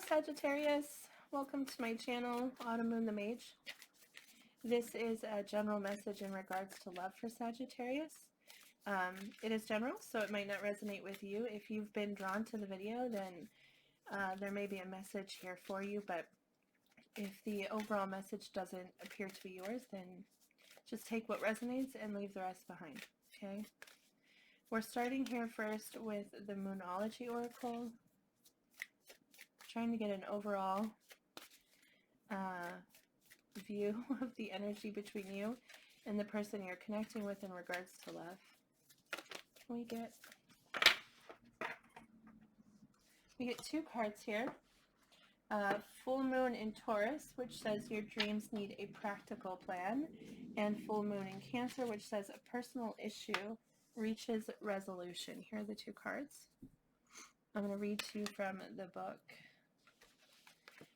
Sagittarius, welcome to my channel, Autumnmoonthemage. This is a general message in regards to love for Sagittarius. It is general, so it might not resonate with you. If you've been drawn to the video, then there may be a message here for you, but if the overall message doesn't appear to be yours, then just take what resonates and leave the rest behind, okay? We're starting here first with the Monology Oracle, trying to get an overall view of the energy between you and the person you're connecting with in regards to love. We get two cards here. Full Moon in Taurus, which says your dreams need a practical plan, and Full Moon in Cancer, which says a personal issue reaches resolution. Here are the two cards. I'm going to read to you from the book.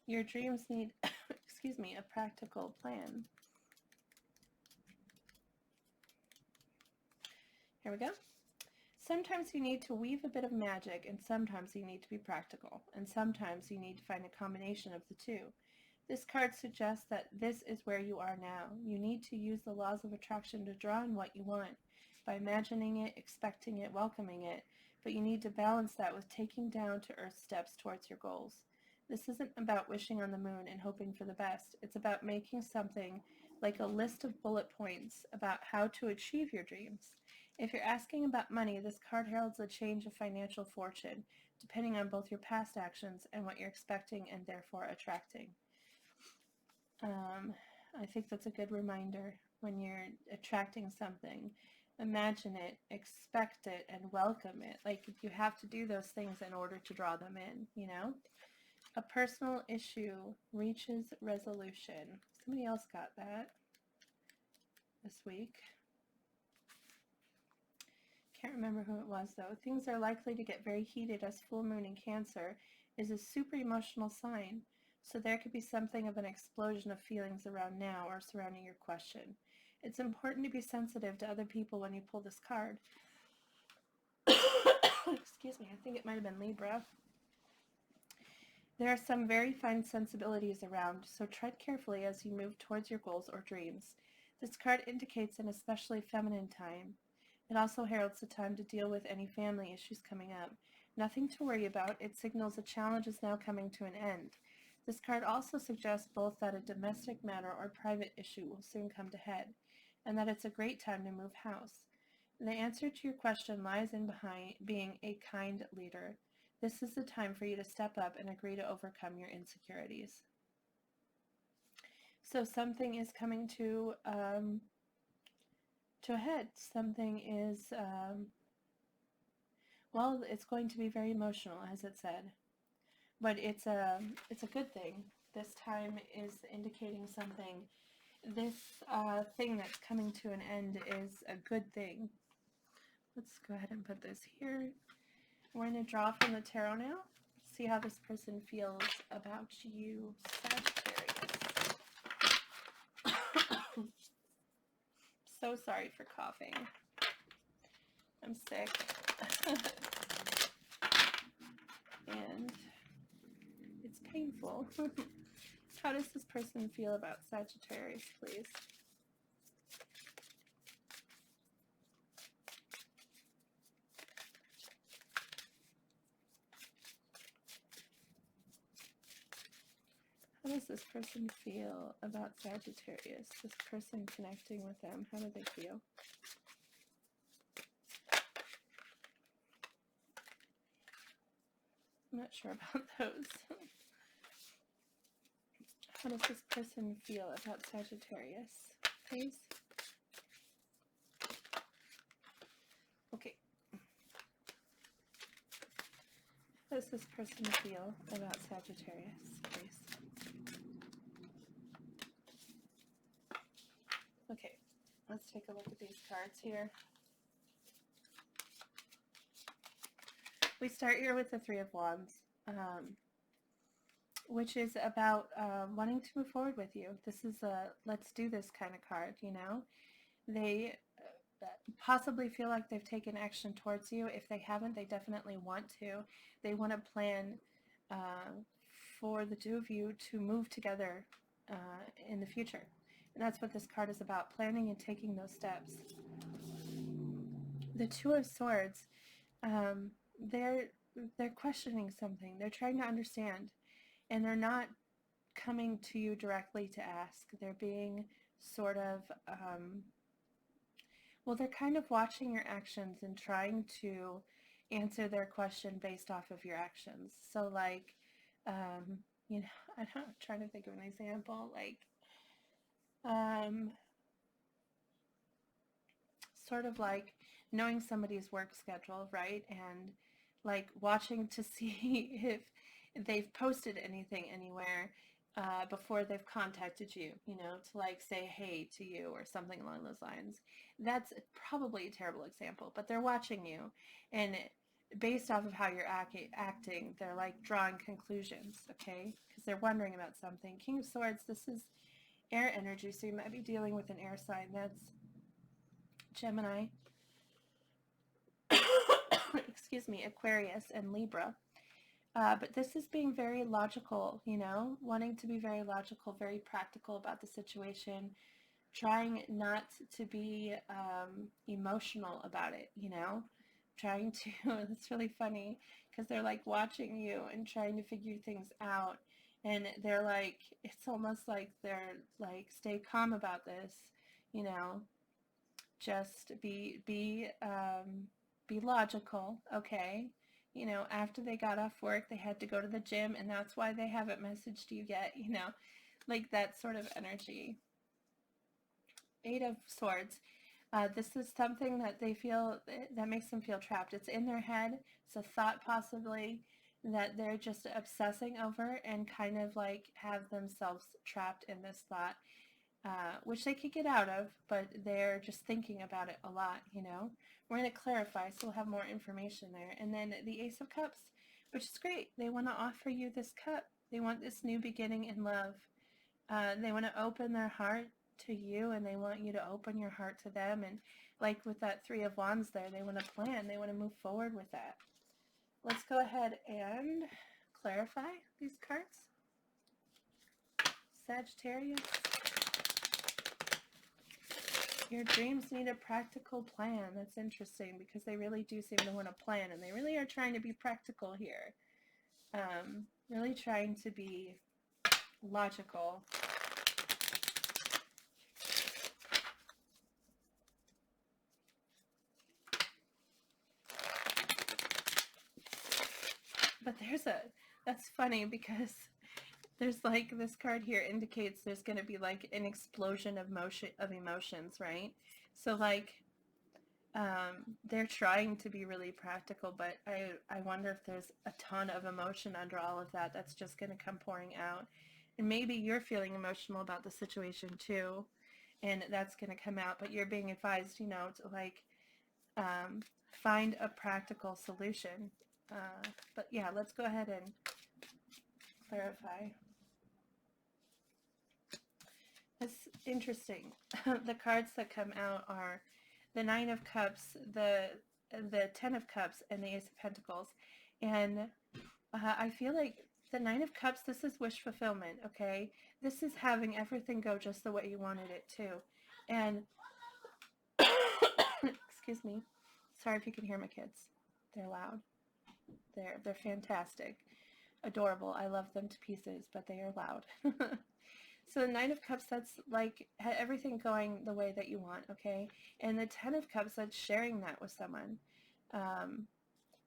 Your dreams need, excuse me, a practical plan. Here we go. Sometimes you need to weave a bit of magic, and sometimes you need to be practical, and sometimes you need to find a combination of the two. This card suggests that this is where you are now. You need to use the laws of attraction to draw in what you want, by imagining it, expecting it, welcoming it, but you need to balance that with taking down to earth steps towards your goals. This isn't about wishing on the moon and hoping for the best. It's about making something like a list of bullet points about how to achieve your dreams. If you're asking about money, this card heralds a change of financial fortune, depending on both your past actions and what you're expecting and therefore attracting. I think that's a good reminder when you're attracting something. Imagine it, expect it, and welcome it. Like, you have to do those things in order to draw them in, you know? A personal issue reaches resolution. Somebody else got that this week. Can't remember who it was, though. Things are likely to get very heated, as Full Moon in Cancer is a super emotional sign. So there could be something of an explosion of feelings around now or surrounding your question. It's important to be sensitive to other people when you pull this card. Excuse me, I think it might have been Libra. There are some very fine sensibilities around, so tread carefully as you move towards your goals or dreams. This card indicates an especially feminine time. It also heralds the time to deal with any family issues coming up. Nothing to worry about. It signals a challenge is now coming to an end. This card also suggests both that a domestic matter or private issue will soon come to head, and that it's a great time to move house. The answer to your question lies in behind being a kind leader. This is the time for you to step up and agree to overcome your insecurities. So something is coming to a head. Something is, well, it's going to be very emotional, as it said. But it's a good thing. This time is indicating something. This thing that's coming to an end is a good thing. Let's go ahead and put this here. We're going to draw from the tarot now. See how this person feels about you, Sagittarius. So sorry for coughing. I'm sick. And it's painful. How does this person feel about Sagittarius, please? How does this person feel about Sagittarius? This person connecting with them, how do they feel? I'm not sure about those. How does this person feel about Sagittarius, please? Okay. How does this person feel about Sagittarius, please? Okay, let's take a look at these cards here. We start here with the Three of Wands, which is about wanting to move forward with you. This is a let's do this kind of card, you know. They possibly feel like they've taken action towards you. If they haven't, they definitely want to. They want to plan for the two of you to move together in the future. And that's what this card is about, planning and taking those steps. The Two of Swords, they're questioning something. They're trying to understand, and they're not coming to you directly to ask. They're being sort of, well, they're kind of watching your actions and trying to answer their question based off of your actions. So like, you know, I'm trying to think of an example, like, sort of like knowing somebody's work schedule, right? And like watching to see if they've posted anything anywhere before they've contacted you, you know, to like say hey to you or something along those lines. That's probably a terrible example, but they're watching you, and based off of how you're acting, they're like drawing conclusions, okay? Because they're wondering about something. King of Swords, this is air energy, so you might be dealing with an air sign. That's Gemini, excuse me, Aquarius, and Libra. But this is being very logical, you know, wanting to be very logical, very practical about the situation, trying not to be emotional about it, you know, trying to, it's really funny because they're like watching you and trying to figure things out. And they're like, it's almost like they're like, stay calm about this, you know, just be logical, okay? You know, after they got off work, they had to go to the gym, and that's why they haven't messaged you yet, you know, like that sort of energy. Eight of Swords. This is something that they feel, that makes them feel trapped. It's in their head. It's a thought possibly that they're just obsessing over and kind of like have themselves trapped in this thought. Which they could get out of, but they're just thinking about it a lot, you know. We're going to clarify, so we'll have more information there. And then the Ace of Cups, which is great. They want to offer you this cup. They want this new beginning in love. They want to open their heart to you, and they want you to open your heart to them. And like with that Three of Wands there, they want to plan. They want to move forward with that. Let's go ahead and clarify these cards. Sagittarius. Your dreams need a practical plan. That's interesting because they really do seem to want a plan, and they really are trying to be practical here. Really trying to be logical. But that's funny because there's like this card here indicates there's going to be like an explosion of emotions, right? So like they're trying to be really practical, but I wonder if there's a ton of emotion under all of that that's just going to come pouring out. And maybe you're feeling emotional about the situation too, and that's going to come out, but you're being advised, you know, to like find a practical solution. But yeah, let's go ahead and clarify. It's interesting. The cards that come out are the Nine of Cups, the Ten of Cups, and the Ace of Pentacles. And I feel like the Nine of Cups, this is wish fulfillment, okay? This is having everything go just the way you wanted it to. And, excuse me, sorry if you can hear my kids. They're loud. They're fantastic. Adorable. I love them to pieces, but they are loud. So the Nine of Cups, that's like everything going the way that you want, okay? And the Ten of Cups, that's sharing that with someone.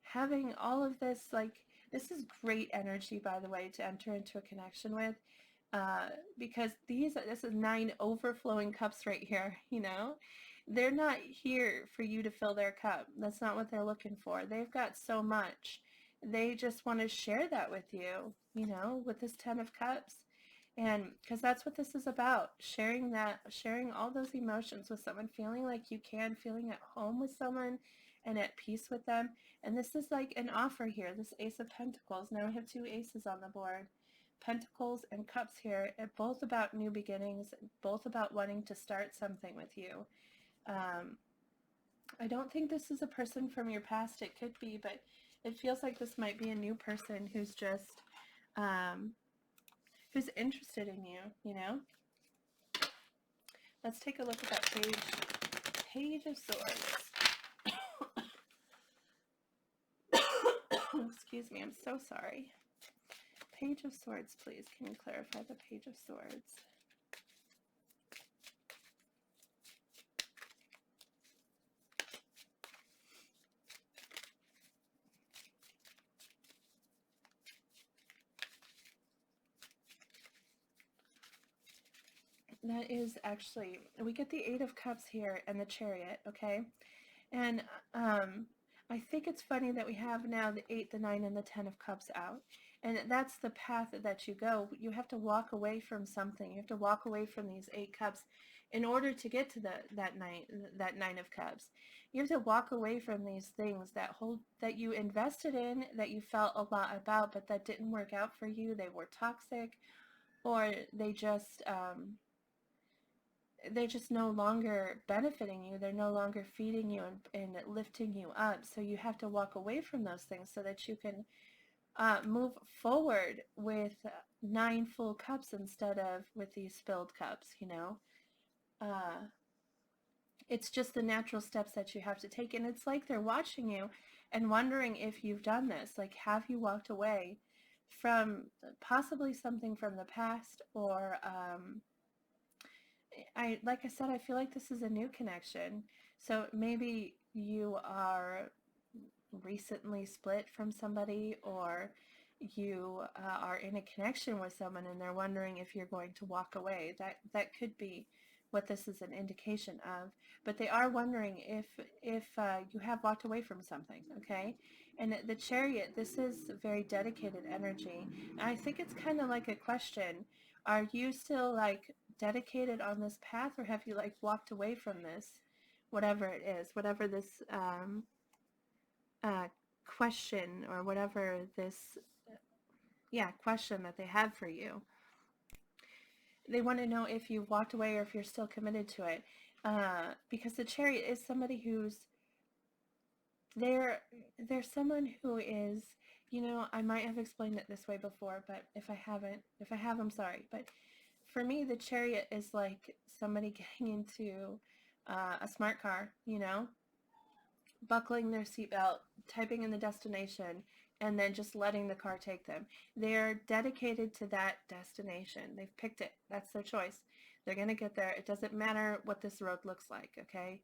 Having all of this, like, this is great energy, by the way, to enter into a connection with, because this is 9 overflowing cups right here, you know? They're not here for you to fill their cup. That's not what they're looking for. They've got so much. They just want to share that with you, you know, with this Ten of Cups. And because that's what this is about, sharing all those emotions with someone, feeling like you can, feeling at home with someone and at peace with them. And this is like an offer here, this Ace of Pentacles. Now we have 2 aces on the board. Pentacles and Cups here, both about new beginnings, both about wanting to start something with you. I don't think this is a person from your past. It could be, but it feels like this might be a new person who's just who's interested in you, you know. Let's take a look at that Page of Swords. Excuse me, I'm so sorry. Page of Swords, please. Can you clarify the Page of Swords? That is actually, we get the Eight of Cups here and the Chariot, okay? And I think it's funny that we have now the 8, the 9, and the 10 of Cups out. And that's the path that you go. You have to walk away from something. You have to walk away from these 8 cups in order to get to that 9 of Cups. You have to walk away from these things that you invested in, that you felt a lot about, but that didn't work out for you. They were toxic, or they're just no longer benefiting you. They're no longer feeding you and lifting you up. So you have to walk away from those things so that you can move forward with 9 full cups instead of with these spilled cups, you know. It's just the natural steps that you have to take. And it's like they're watching you and wondering if you've done this. Like, have you walked away from possibly something from the past, or like I said, I feel like this is a new connection. So maybe you are recently split from somebody, or you are in a connection with someone and they're wondering if you're going to walk away. That could be what this is an indication of. But they are wondering if you have walked away from something, okay? And the Chariot, this is very dedicated energy. And I think it's kind of like a question. Are you still like dedicated on this path, or have you like walked away from this, whatever it is, whatever this question, or whatever this question that they have for you? They want to know if you've walked away or if you're still committed to it, because the Chariot is somebody who's they're someone who is, you know, I might have explained it this way before, but if I have, I'm sorry. But for me, the Chariot is like somebody getting into a smart car, you know, buckling their seatbelt, typing in the destination, and then just letting the car take them. They're dedicated to that destination. They've picked it. That's their choice. They're going to get there. It doesn't matter what this road looks like, okay?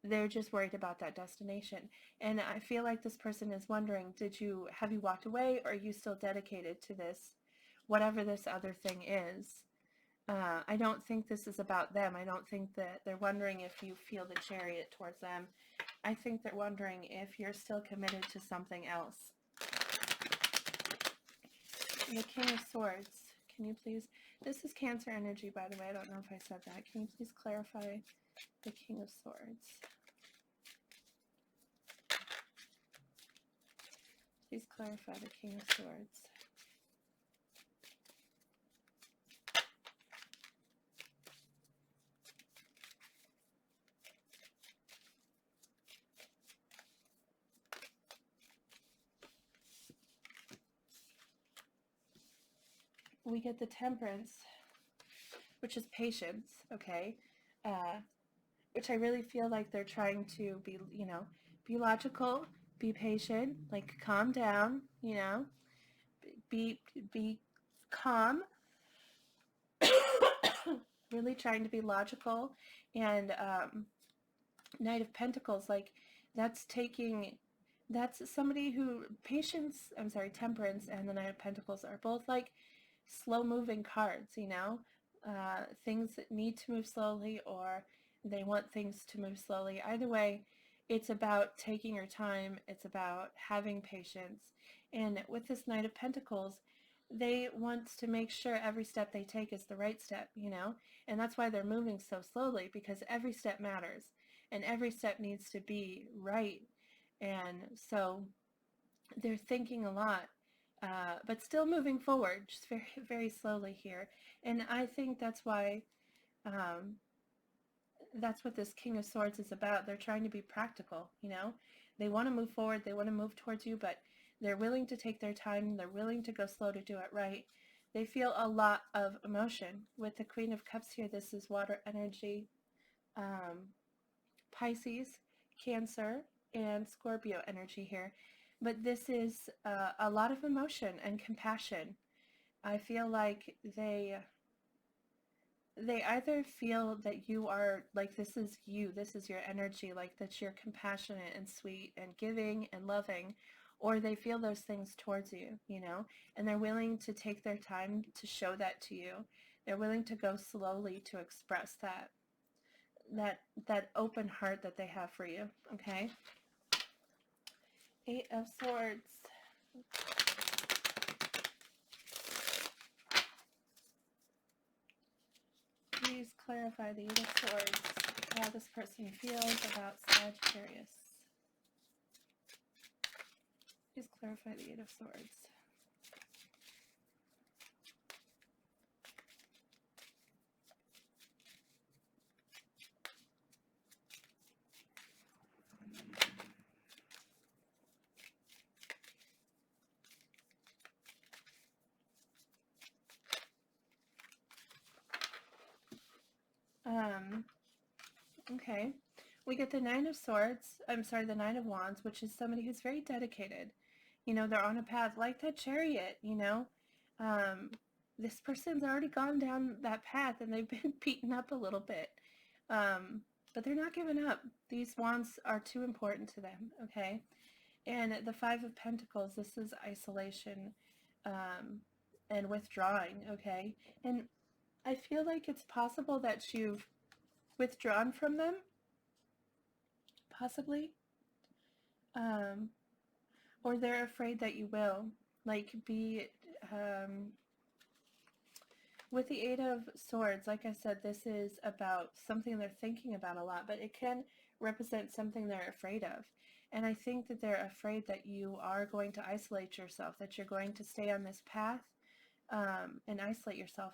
They're just worried about that destination. And I feel like this person is wondering, have you walked away, or are you still dedicated to this, whatever this other thing is? I don't think this is about them. I don't think that they're wondering if you feel the Chariot towards them. I think they're wondering if you're still committed to something else. The King of Swords. Can you please... This is Cancer energy, by the way. I don't know if I said that. Can you please clarify the King of Swords? Please clarify the King of Swords. We get the Temperance, which is patience, okay? Which I really feel like they're trying to be, you know, be logical, be patient, like calm down, you know, be calm, really trying to be logical. And Knight of Pentacles, like that's somebody who, Temperance and the Knight of Pentacles are both like slow moving cards, you know, things that need to move slowly, or they want things to move slowly. Either way, it's about taking your time. It's about having patience. And with this Knight of Pentacles, they want to make sure every step they take is the right step, you know, and that's why they're moving so slowly, because every step matters and every step needs to be right. And so they're thinking a lot, but still moving forward, just very, very slowly here. And I think that's why, that's what this King of Swords is about. They're trying to be practical, you know. They want to move forward. They want to move towards you, but They're willing to take their time. They're willing to go slow to do it right. They feel a lot of emotion. With the Queen of Cups here, this is water energy, Pisces, Cancer, and Scorpio energy here. But this is a lot of emotion and compassion. I feel like they either feel that you are, like, this is you, this is your energy, like that you're compassionate and sweet and giving and loving, or they feel those things towards you, you know, and they're willing to take their time to show that to you. They're willing to go slowly to express that open heart that they have for you, okay? Eight of Swords. Please clarify the Eight of Swords, how this person feels about Sagittarius. Please clarify the Eight of Swords. Okay. We get the Nine of Swords, the Nine of Wands, which is somebody who's very dedicated. You know, they're on a path like that Chariot, you know. This person's already gone down that path and they've been beaten up a little bit. But they're not giving up. These wands are too important to them, okay? And the Five of Pentacles, this is isolation and withdrawing, okay? And I feel like it's possible that you've withdrawn from them, possibly, or they're afraid that you will, like, be, with the Eight of Swords, like I said, this is about something they're thinking about a lot, but it can represent something they're afraid of. And I think that they're afraid that you are going to isolate yourself, that you're going to stay on this path and isolate yourself.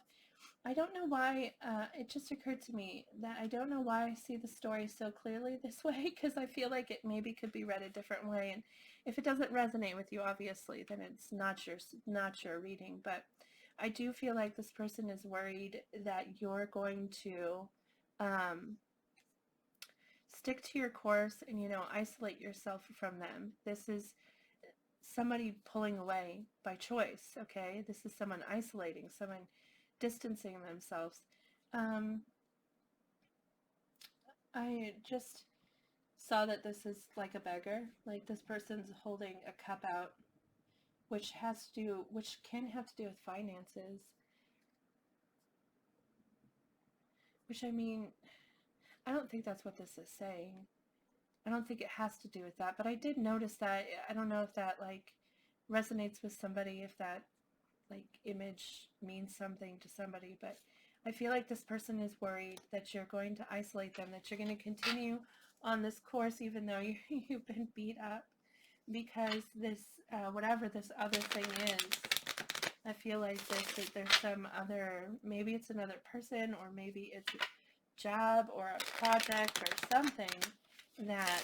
I don't know why, it just occurred to me that I don't know why I see the story so clearly this way, because I feel like it maybe could be read a different way. And if it doesn't resonate with you, obviously, then it's not your reading. But I do feel like this person is worried that you're going to stick to your course and, you know, isolate yourself from them. This is somebody pulling away by choice, okay? This is someone isolating, someone distancing themselves. I just saw that this is like a beggar, like this person's holding a cup out, which can have to do with finances, which, I mean, I don't think that's what this is saying. I don't think it has to do with that, but I did notice that. I don't know if that, like, resonates with somebody, if that, like, image means something to somebody, but I feel like this person is worried that you're going to isolate them, that you're going to continue on this course even though you've been beat up, because this, whatever this other thing is, I feel like there's some other, maybe it's another person, or maybe it's a job or a project or something that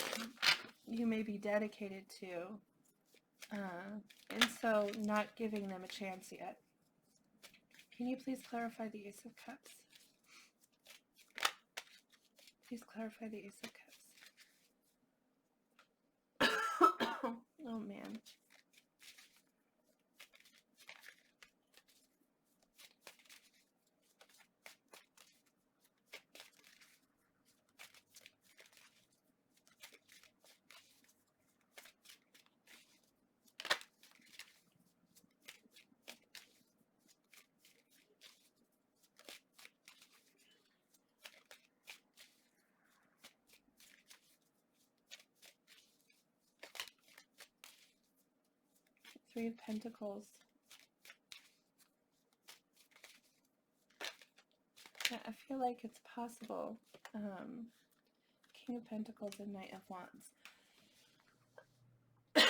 you may be dedicated to, and so not giving them a chance yet. Can you please clarify the Ace of Cups? Please clarify the Ace of Cups. Oh, man. Three of Pentacles. Yeah, I feel like it's possible. King of Pentacles and Knight of Wands. I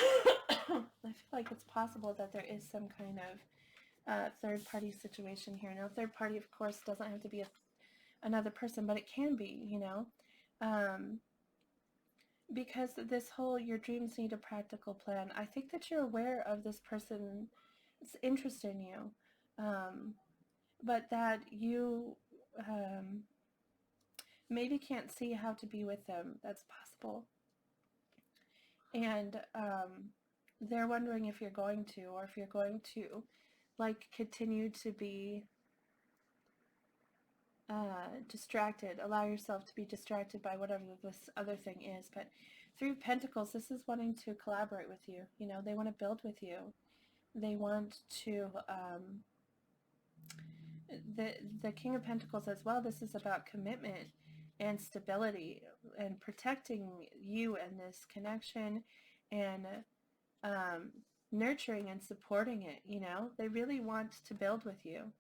feel like it's possible that there is some kind of third-party situation here. Now, third party, of course, doesn't have to be another person, but it can be, you know. because this whole your dreams need a practical plan, I think that you're aware of this person's interest in you, but that you maybe can't see how to be with them. That's possible. And they're wondering if you're going to, or if you're going to, like, continue to be distracted, allow yourself to be distracted by whatever this other thing is. But through Pentacles, this is wanting to collaborate with you. You know, they want to build with you. They want to, the King of Pentacles as well, this is about commitment and stability and protecting you and this connection, and nurturing and supporting it. You know, they really want to build with you.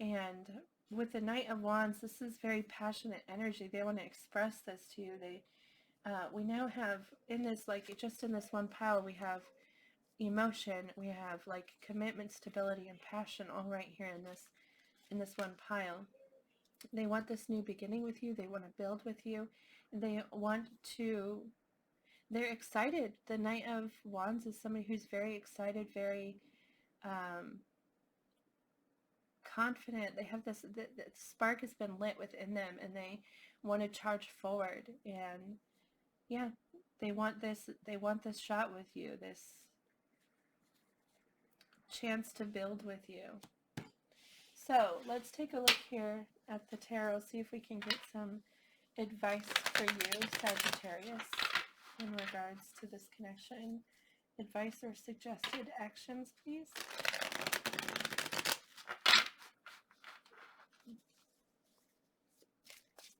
And with the Knight of Wands, this is very passionate energy. They want to express this to you. We now have in this, like, just in this one pile, we have emotion, we have like commitment, stability, and passion all right here in this one pile. They want this new beginning with you. They want to build with you. They're excited. The Knight of Wands is somebody who's very excited, very confident. They have this, the spark has been lit within them, and they want to charge forward. And yeah, they want this shot with you, this chance to build with you. So let's take a look here at the tarot, see if we can get some advice for you, Sagittarius, in regards to this connection. Advice or suggested actions, please.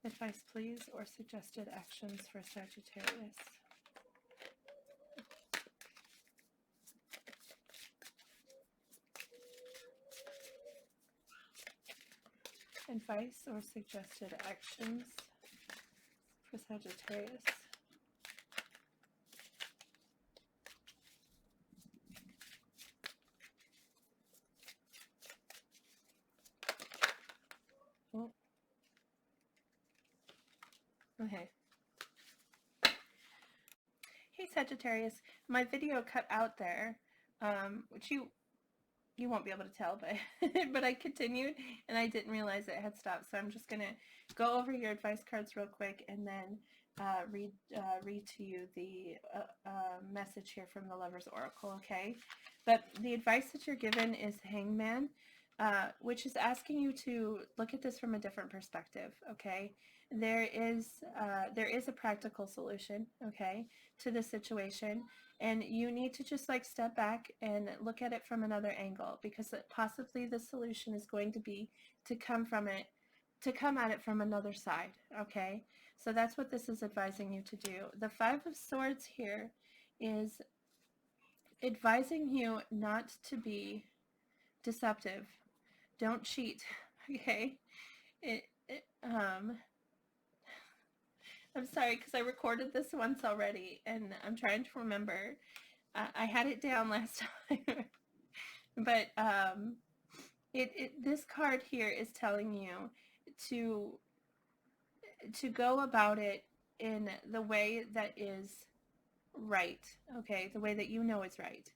Advice, please, or suggested actions for Sagittarius. Advice or suggested actions for Sagittarius. Oh. Okay. Hey Sagittarius, my video cut out there, which you won't be able to tell, but but I continued and I didn't realize it had stopped. So I'm just gonna go over your advice cards real quick and then read to you the message here from the Lover's Oracle. Okay, but the advice that you're given is Hangman, which is asking you to look at this from a different perspective. Okay, there is a practical solution, okay, to this situation. And you need to just like step back and look at it from another angle, because possibly the solution is going to be to come at it from another side. Okay, so that's what this is advising you to do. The Five of Swords here is advising you not to be deceptive. Don't cheat. Okay, I'm sorry, because I recorded this once already and I'm trying to remember. I had it down last time. But this card here is telling you to go about it in the way that is right, okay? The way that you know is right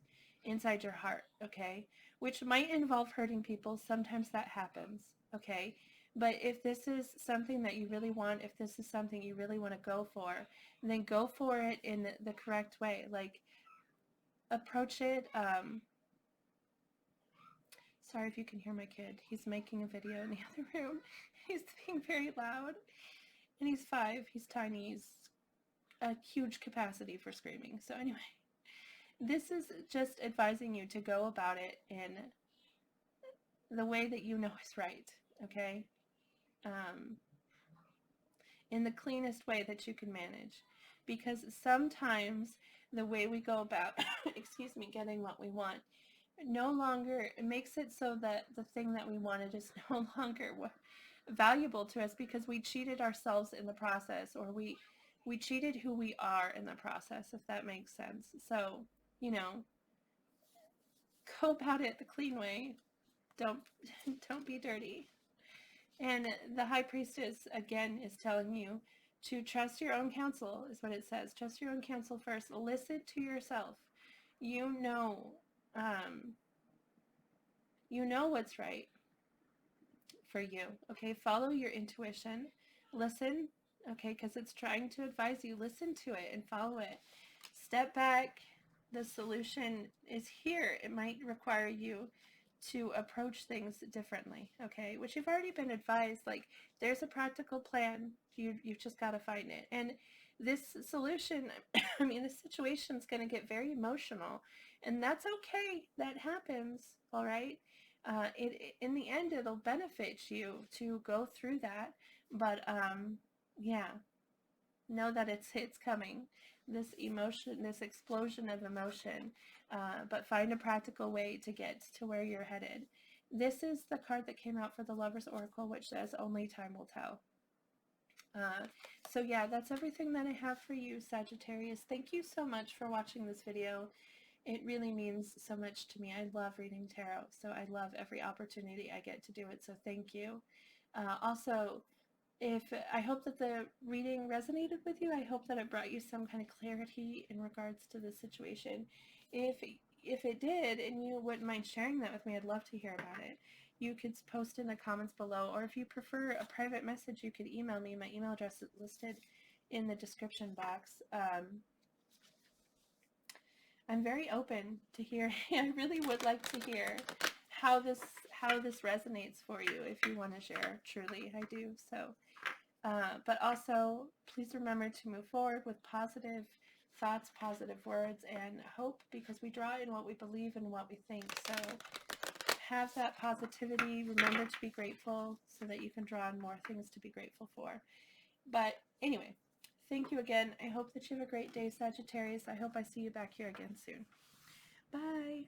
inside your heart, okay? Which might involve hurting people. Sometimes that happens, okay? But if this is something that you really want, if this is something you really want to go for, then go for it in the correct way. Like, approach it. Sorry if you can hear my kid. He's making a video in the other room. He's being very loud. And he's 5. He's tiny. He's a huge capacity for screaming. So anyway, this is just advising you to go about it in the way that you know is right, okay? In the cleanest way that you can manage. Because sometimes the way we go about, excuse me, getting what we want, no longer, it makes it so that the thing that we wanted is no longer valuable to us, because we cheated ourselves in the process, or we cheated who we are in the process, if that makes sense. So, you know, go about it the clean way. Don't be dirty. And the High Priestess, again, is telling you to trust your own counsel is what it says. Trust your own counsel first. Listen to yourself. You know what's right for you. Okay, follow your intuition. Listen, okay, because it's trying to advise you. Listen to it and follow it. Step back. The solution is here. It might require you to approach things differently, okay, which you've already been advised. Like, there's a practical plan. You've just got to find it. And this solution, I mean, this situation is going to get very emotional, and that's okay. That happens, all right? In the end, it'll benefit you to go through that. But yeah, know that it's coming. This emotion, this explosion of emotion, but find a practical way to get to where you're headed. This is the card that came out for the Lover's Oracle, which says only time will tell. So yeah, that's everything that I have for you, Sagittarius. Thank you so much for watching this video. It really means so much to me. I love reading tarot, so I love every opportunity I get to do it, so thank you. Also, I hope that the reading resonated with you. I hope that it brought you some kind of clarity in regards to the situation. If it did, and you wouldn't mind sharing that with me, I'd love to hear about it. You could post in the comments below, or if you prefer a private message, you could email me. My email address is listed in the description box. I'm very open to hear. I really would like to hear how this resonates for you. If you want to share, truly, I do. So, but also, please remember to move forward with positive thoughts, positive words, and hope, because we draw in what we believe and what we think. So, have that positivity. Remember to be grateful, so that you can draw in more things to be grateful for. But anyway, thank you again. I hope that you have a great day, Sagittarius. I hope I see you back here again soon. Bye.